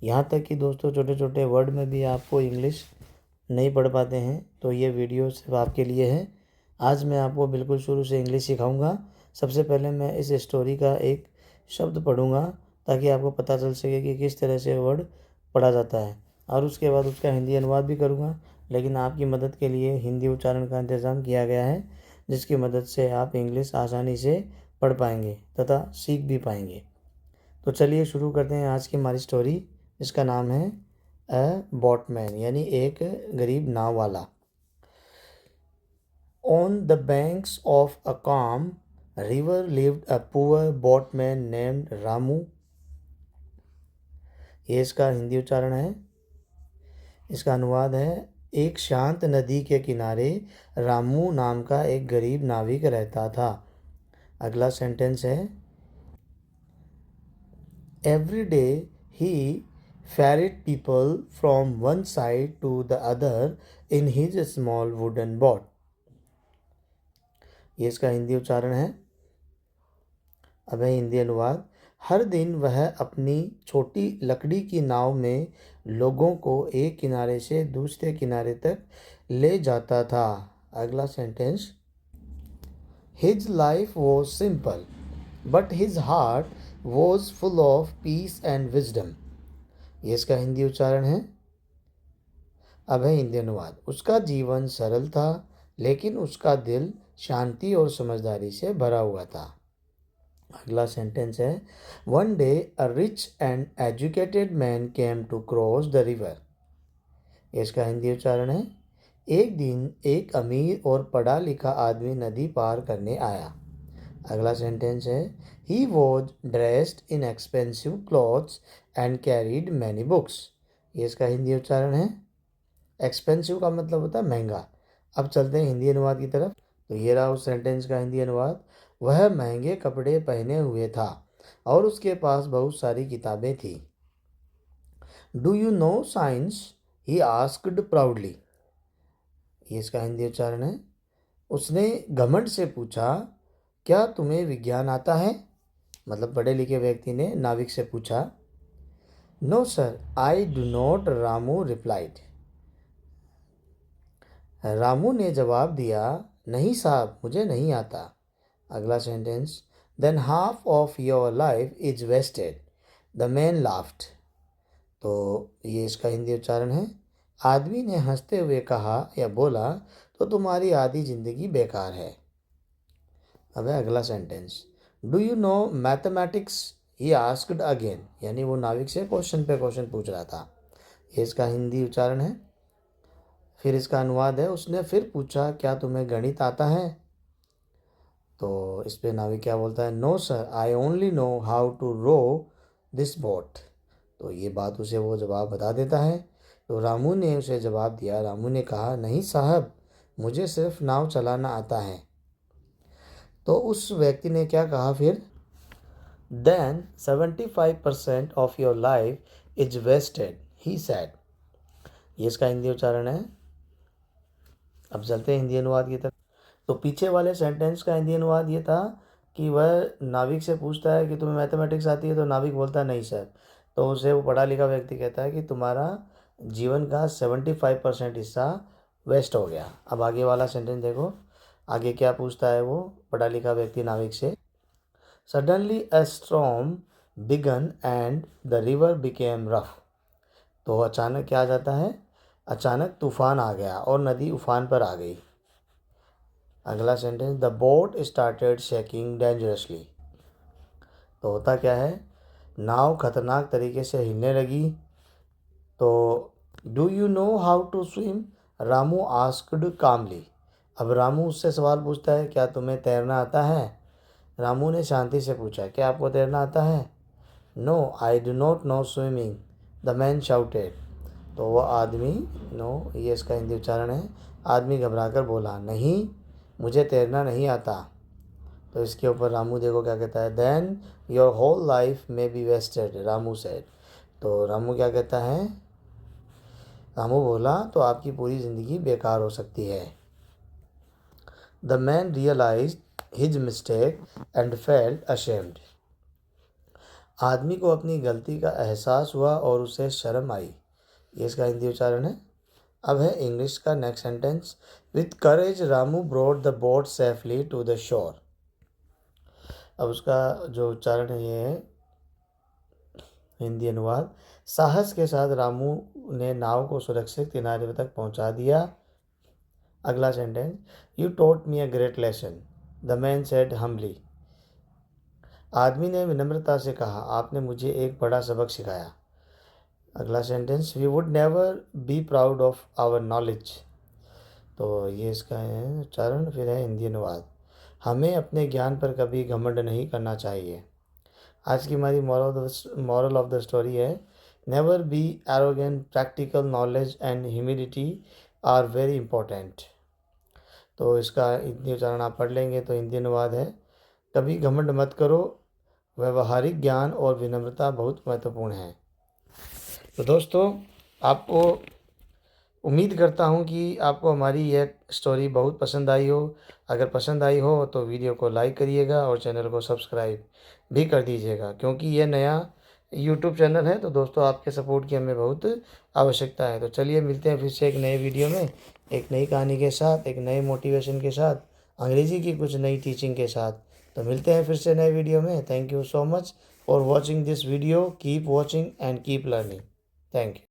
यहाँ तक कि दोस्तों छोटे छोटे वर्ड में भी आपको इंग्लिश नहीं पढ़ पाते हैं तो ये वीडियो सिर्फ आपके लिए है। आज मैं आपको बिल्कुल शुरू से इंग्लिश सिखाऊंगा। सबसे पहले मैं इस स्टोरी का एक शब्द पढ़ूंगा ताकि आपको पता चल सके कि किस तरह से वर्ड पढ़ा जाता है, और उसके बाद उसका हिंदी अनुवाद भी करूंगा। लेकिन आपकी मदद के लिए हिंदी उच्चारण का इंतज़ाम किया गया है, जिसकी मदद से आप इंग्लिश आसानी से पढ़ पाएंगे तथा सीख भी पाएंगे। तो चलिए शुरू करते हैं आज की हमारी स्टोरी। इसका नाम है अ बोटमैन, यानी एक गरीब नाव वाला। On the banks of a calm river lived a poor boatman named Ramu. ये इसका हिंदी उच्चारण है। इसका अनुवाद है, एक शांत नदी के किनारे रामू नाम का एक गरीब नाविक रहता था। अगला सेंटेंस है, every day he ferried people from one side to the other in his small wooden boat। ये इसका हिंदी उच्चारण है। अब है हिंदी अनुवाद, हर दिन वह अपनी छोटी लकड़ी की नाव में लोगों को एक किनारे से दूसरे किनारे तक ले जाता था। अगला sentence, his life was simple but his heart was full of peace and wisdom. ये इसका हिंदी उच्चारण है। अब है हिंदी अनुवाद, उसका जीवन सरल था लेकिन उसका दिल शांति और समझदारी से भरा हुआ था। अगला सेंटेंस है, one day a rich and educated man came to cross the river. इसका हिंदी उच्चारण है, एक दिन एक अमीर और पढ़ा लिखा आदमी नदी पार करने आया। अगला सेंटेंस है, he was dressed in expensive clothes and carried many books. ये इसका हिंदी उच्चारण है। एक्सपेंसिव का मतलब होता है महंगा। अब चलते हैं हिंदी अनुवाद की तरफ। तो ये रहा उस सेंटेंस का हिंदी अनुवाद, वह महंगे कपड़े पहने हुए था और उसके पास बहुत सारी किताबें थी। Do you no science, he asked proudly. ये इसका हिंदी उच्चारण है। उसने घमंड से पूछा, क्या तुम्हें विज्ञान आता है? मतलब पढ़े लिखे व्यक्ति ने नाविक से पूछा। No sir I do not, Ramu replied. Ramu ने जवाब दिया, नहीं साहब मुझे नहीं आता। अगला sentence, then half of your life is wasted, the man laughed. तो ये इसका हिंदी उच्चारण है। आदमी ने हंसते हुए कहा या बोला, तो तुम्हारी आधी जिंदगी बेकार है। अब है अगला sentence, do you no mathematics, he asked again, यानी वो नाविक से क्वेश्चन पे क्वेश्चन पूछ रहा था। ये इसका हिंदी उच्चारण है। फिर इसका अनुवाद है, उसने फिर पूछा, क्या तुम्हें गणित आता है? तो इस पे नाविक क्या बोलता है, no sir I only know how to row this boat. तो ये बात उसे वो जवाब बता देता है। तो रामू ने उसे जवाब दिया, रामू ने कहा, नहीं साहब मुझे सिर्फ नाव चलाना आता है। तो उस व्यक्ति ने क्या कहा फिर, then 75% of your life is wasted, he said. ये इसका हिंदी उच्चारण है। अब चलते हैं हिंदी अनुवाद की तरफ। तो पीछे वाले सेंटेंस का हिंदी अनुवाद ये था कि वह नाविक से पूछता है कि तुम्हें मैथमेटिक्स आती है, तो नाविक बोलता है नहीं सर। तो उसे वो पढ़ा लिखा व्यक्ति कहता है कि तुम्हारा जीवन का 75% हिस्सा वेस्ट हो गया। अब आगे वाला सेंटेंस देखो, आगे क्या पूछता है वो पढ़ा लिखा व्यक्ति नाविक से, suddenly a storm began and the river became rough. तो अचानक क्या आ जाता है, अचानक तूफान आ गया और नदी उफान पर आ गई। अगला sentence, the boat started shaking dangerously. तो होता क्या है, नाव खतरनाक तरीके से हिलने लगी। तो do you know how to swim, Ramu asked Kamli. अब रामू उससे सवाल पूछता है, क्या तुम्हें तैरना आता है? रामू ने शांति से पूछा, क्या आपको तैरना आता है? No I do not know swimming, the man shouted. तो वह आदमी, नो ये इसका हिंदी उच्चारण है, आदमी घबरा कर बोला, नहीं मुझे तैरना नहीं आता। तो इसके ऊपर रामू देखो क्या कहता है, देन योर होल लाइफ में बी वेस्टेड, रामू सेड। तो रामू क्या कहता है, रामू बोला तो आपकी पूरी ज़िंदगी बेकार हो सकती है। The man realise his mistake and felt ashamed. आदमी को अपनी गलती का एहसास हुआ और उसे शर्म आई। ये इसका हिंदी उच्चारण है। अब है इंग्लिश का next sentence. With courage Ramu brought the boat safely to the shore. अब उसका जो उच्चारण है ये है हिंदी अनुवाद। साहस के साथ रामू ने नाव को सुरक्षित किनारे तक पहुंचा दिया। अगला sentence. You taught me a great lesson, the man said humbly. आदमी ने विनम्रता से कहा, आपने मुझे एक बड़ा सबक सिखाया। अगला sentence. We would never be proud of our knowledge. तो ये इसका है उच्चारण। फिर है हिंदी अनुवाद। हमें अपने ज्ञान पर कभी घमंड नहीं करना चाहिए। आज की हमारी मॉरल ऑफ द स्टोरी है, never be arrogant, practical knowledge and humility are very important. तो इसका हिंदी उच्चारण आप पढ़ लेंगे तो हिंदी अनुवाद है, कभी घमंड मत करो, व्यवहारिक ज्ञान और विनम्रता बहुत महत्वपूर्ण है। तो दोस्तों, आपको उम्मीद करता हूँ कि आपको हमारी यह स्टोरी बहुत पसंद आई हो। अगर पसंद आई हो तो वीडियो को लाइक करिएगा और चैनल को सब्सक्राइब भी कर दीजिएगा, क्योंकि ये नया यूट्यूब चैनल है। तो दोस्तों, आपके सपोर्ट की हमें बहुत आवश्यकता है। तो चलिए मिलते हैं फिर से एक नए वीडियो में, एक नई कहानी के साथ, एक नए मोटिवेशन के साथ, अंग्रेज़ी की कुछ नई टीचिंग के साथ। तो मिलते हैं फिर से नए वीडियो में। Thank you so much for watching this video. Keep watching and keep learning. Thank you.